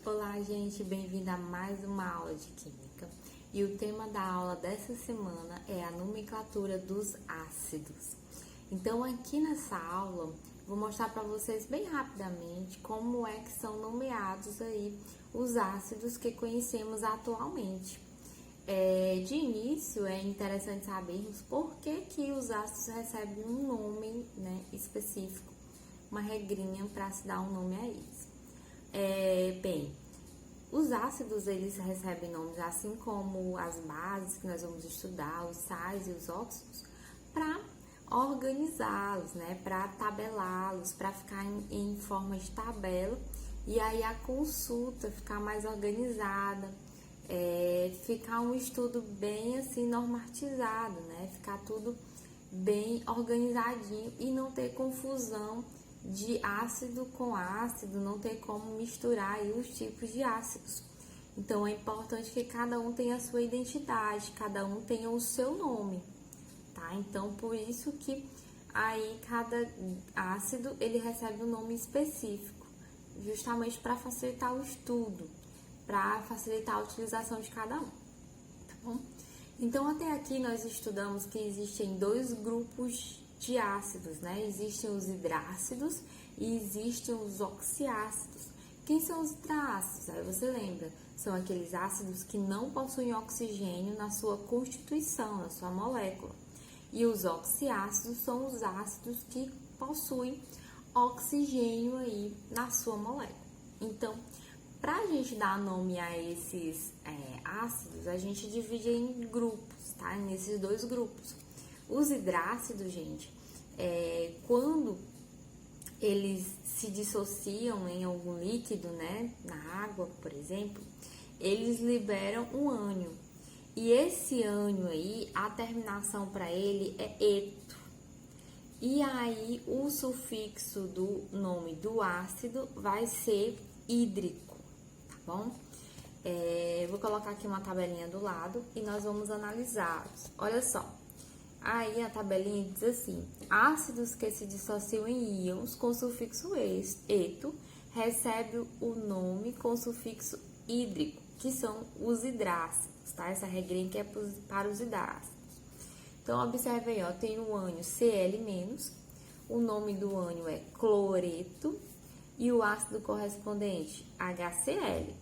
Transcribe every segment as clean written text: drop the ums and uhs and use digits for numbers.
Olá, gente, bem-vindo a mais uma aula de Química. E o tema da aula dessa semana é a nomenclatura dos ácidos. Então, aqui nessa aula, vou mostrar para vocês bem rapidamente como é que são nomeados aí os ácidos que conhecemos atualmente. De início, é interessante sabermos por que os ácidos recebem um nome, né, específico, uma regrinha para se dar um nome a eles. Os ácidos, eles recebem nomes assim como as bases que nós vamos estudar, os sais e os óxidos, para organizá-los, né, para tabelá-los, para ficar em forma de tabela, e aí a consulta ficar mais organizada, ficar um estudo bem assim normatizado, né, ficar tudo bem organizadinho e não ter confusão de ácido com ácido, não ter como misturar aí os tipos de ácidos. Então, é importante que cada um tenha a sua identidade, cada um tenha o seu nome, tá? Então, por isso que aí cada ácido, ele recebe um nome específico, justamente para facilitar o estudo, para facilitar a utilização de cada um, tá bom? Então, até aqui nós estudamos que existem dois grupos de ácidos, né? Existem os hidrácidos e existem os oxiácidos. Quem são os hidrácidos? Aí você lembra, são aqueles ácidos que não possuem oxigênio na sua constituição, na sua molécula. E os oxiácidos são os ácidos que possuem oxigênio aí na sua molécula. Então, para a gente dar nome a esses ácidos, a gente divide em grupos, tá? Nesses dois grupos. Os hidrácidos, gente, quando eles se dissociam em algum líquido, né, na água, por exemplo, eles liberam um ânion. E esse ânion aí, a terminação para ele é eto. E aí, o sufixo do nome do ácido vai ser hídrico, tá bom? Vou colocar aqui uma tabelinha do lado e nós vamos analisá-los. Olha só. Aí a tabelinha diz assim: ácidos que se dissociam em íons com sufixo eto recebem o nome com sufixo hídrico, que são os hidrácidos, tá? Essa regrinha que é para os hidrácidos. Então, observe aí, ó, tem o ânion Cl-, o nome do ânion é cloreto e o ácido correspondente HCl.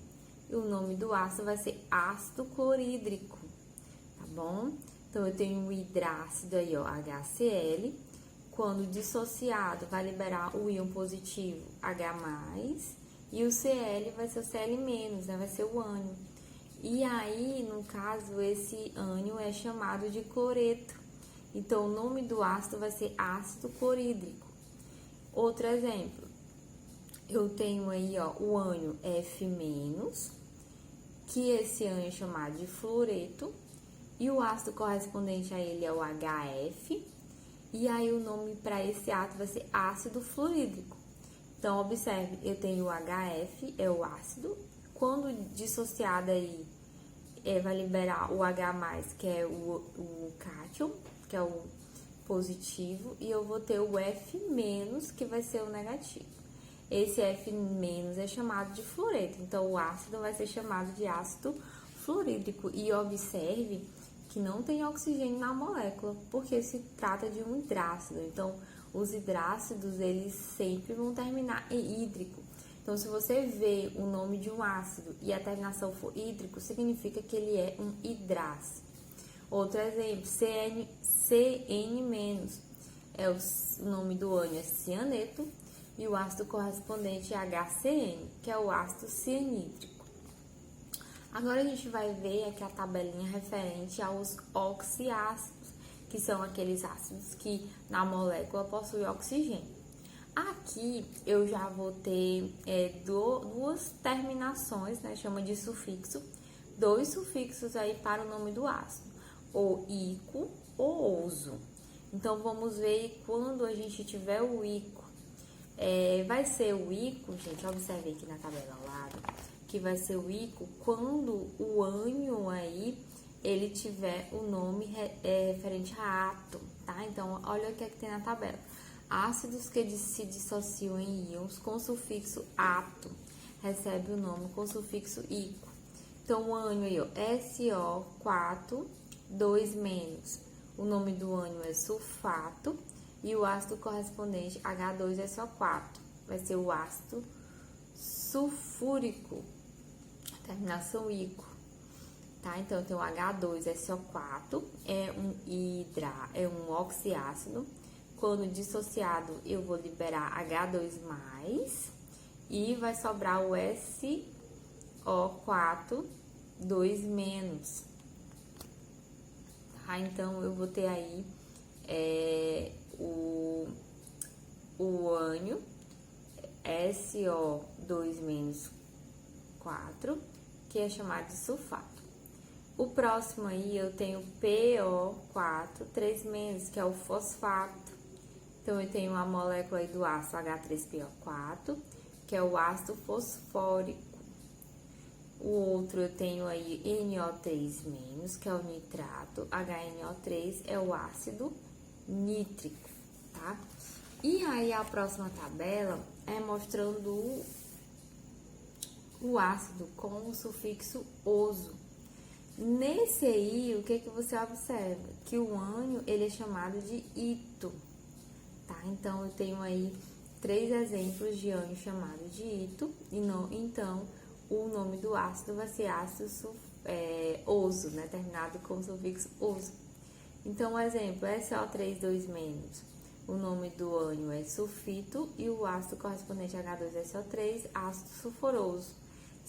E o nome do ácido vai ser ácido clorídrico, tá bom? Então, eu tenho o hidrácido aí, ó, HCl. Quando dissociado, vai liberar o íon positivo H+, e o Cl vai ser o Cl-, né? Vai ser o ânion. E aí, no caso, esse ânion é chamado de cloreto. Então, o nome do ácido vai ser ácido clorídrico. Outro exemplo, eu tenho aí, ó, o ânion F-, que esse ânion é chamado de fluoreto. E o ácido correspondente a ele é o HF, e aí o nome para esse ácido vai ser ácido fluorídrico. Então, observe, eu tenho o HF, é o ácido, quando dissociado aí, vai liberar o H+, que é o cátion, que é o positivo, e eu vou ter o F-, que vai ser o negativo. Esse F- é chamado de fluoreto, então o ácido vai ser chamado de ácido fluorídrico. E observe que não tem oxigênio na molécula, porque se trata de um hidrácido. Então, os hidrácidos, eles sempre vão terminar em hídrico. Então, se você vê o nome de um ácido e a terminação for hídrico, significa que ele é um hidrácido. Outro exemplo, CN-, o nome do ânion é cianeto, e o ácido correspondente é HCN, que é o ácido cianídrico. Agora a gente vai ver aqui a tabelinha referente aos oxiácidos, que são aqueles ácidos que na molécula possuem oxigênio. Aqui eu já vou ter duas terminações, né, chama de sufixo, dois sufixos aí para o nome do ácido, ou ico ou ouso. Então vamos ver quando a gente tiver o ico. Vai ser o ico, gente, observe aqui na tabela ao lado, que vai ser o ico quando o ânion aí, ele tiver o nome referente a átomo, tá? Então, olha o que é que tem na tabela. Ácidos que se dissociam em íons com sufixo ato recebe o nome com sufixo ico. Então, o ânion aí, ó, SO4, 2-. O nome do ânion é sulfato e o ácido correspondente H2SO4 vai ser o ácido sulfúrico, terminação ico. Tá? Então, eu tenho H2SO4, é um oxiácido. Quando dissociado, eu vou liberar H2+, e vai sobrar o SO4, 2-. Tá? Então, eu vou ter aí o ânion SO2-4, que é chamado de sulfato. O próximo aí eu tenho PO4, 3-, que é o fosfato. Então, eu tenho a molécula aí do ácido H3PO4, que é o ácido fosfórico. O outro eu tenho aí NO3-, que é o nitrato. HNO3 é o ácido nítrico, tá? E aí, a próxima tabela é mostrando o ácido com o sufixo oso. Nesse aí, o que você observa? Que o ânion, ele é chamado de ito, tá? Então, eu tenho aí 3 exemplos de ânion chamado de ito, então, o nome do ácido vai ser ácido oso, né? Terminado com o sufixo oso. Então, o exemplo, SO3, 2-. O nome do ânion é sulfito e o ácido correspondente a H2SO3, ácido sulfuroso.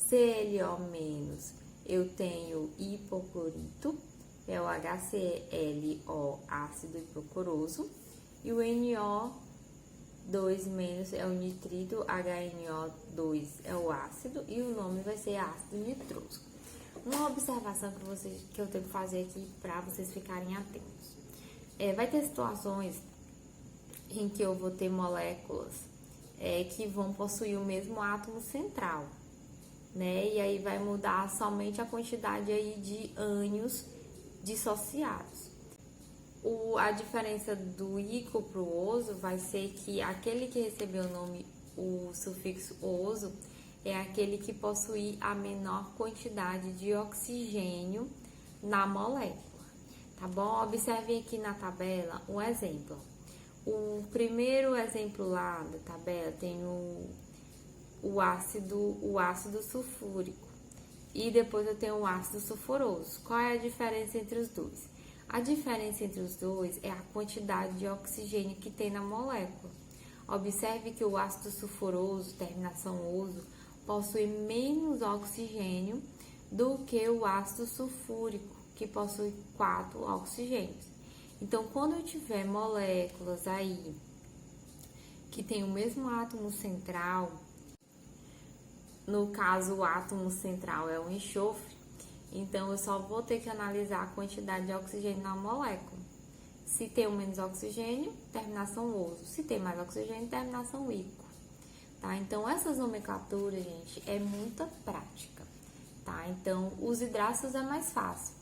ClO-, eu tenho hipoclorito, é o HClO, ácido hipocloroso. E o NO2- é o nitrito, HNO2 é o ácido e o nome vai ser ácido nitroso. Uma observação que eu tenho que fazer aqui para vocês ficarem atentos. Vai ter situações em que eu vou ter moléculas que vão possuir o mesmo átomo central, né? E aí vai mudar somente a quantidade aí de ânions dissociados. A diferença do ico para o oso vai ser que aquele que recebeu o sufixo oso é aquele que possui a menor quantidade de oxigênio na molécula, tá bom? Observem aqui na tabela um exemplo. O primeiro exemplo lá da tabela tem o ácido sulfúrico e depois eu tenho o ácido sulfuroso. Qual é a diferença entre os dois? A diferença entre os dois é a quantidade de oxigênio que tem na molécula. Observe que o ácido sulfuroso, terminação oso, possui menos oxigênio do que o ácido sulfúrico, que possui 4 oxigênios. Então, quando eu tiver moléculas aí que tem o mesmo átomo central, no caso o átomo central é o enxofre, então eu só vou ter que analisar a quantidade de oxigênio na molécula. Se tem menos oxigênio, terminação oso. Se tem mais oxigênio, terminação ico. Tá? Então, essas nomenclaturas, gente, é muita prática, tá? Então, os hidrácidos é mais fácil.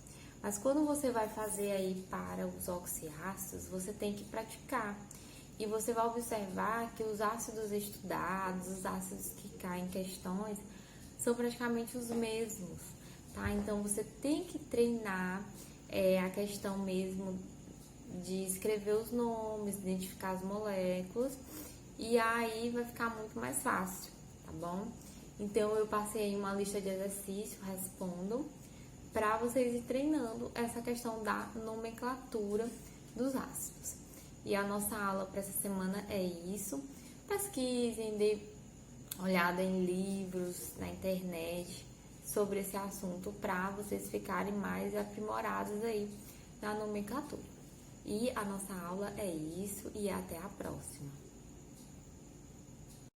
Mas quando você vai fazer aí para os oxiácidos, você tem que praticar. E você vai observar que os ácidos estudados, os ácidos que caem em questões, são praticamente os mesmos, tá? Então, você tem que treinar a questão mesmo de escrever os nomes, identificar as moléculas, e aí vai ficar muito mais fácil, tá bom? Então, eu passei aí uma lista de exercícios, respondam, para vocês ir treinando essa questão da nomenclatura dos ácidos. E a nossa aula para essa semana é isso. Pesquisem, dê olhada em livros, na internet, sobre esse assunto, para vocês ficarem mais aprimorados aí na nomenclatura. E a nossa aula é isso, e até a próxima.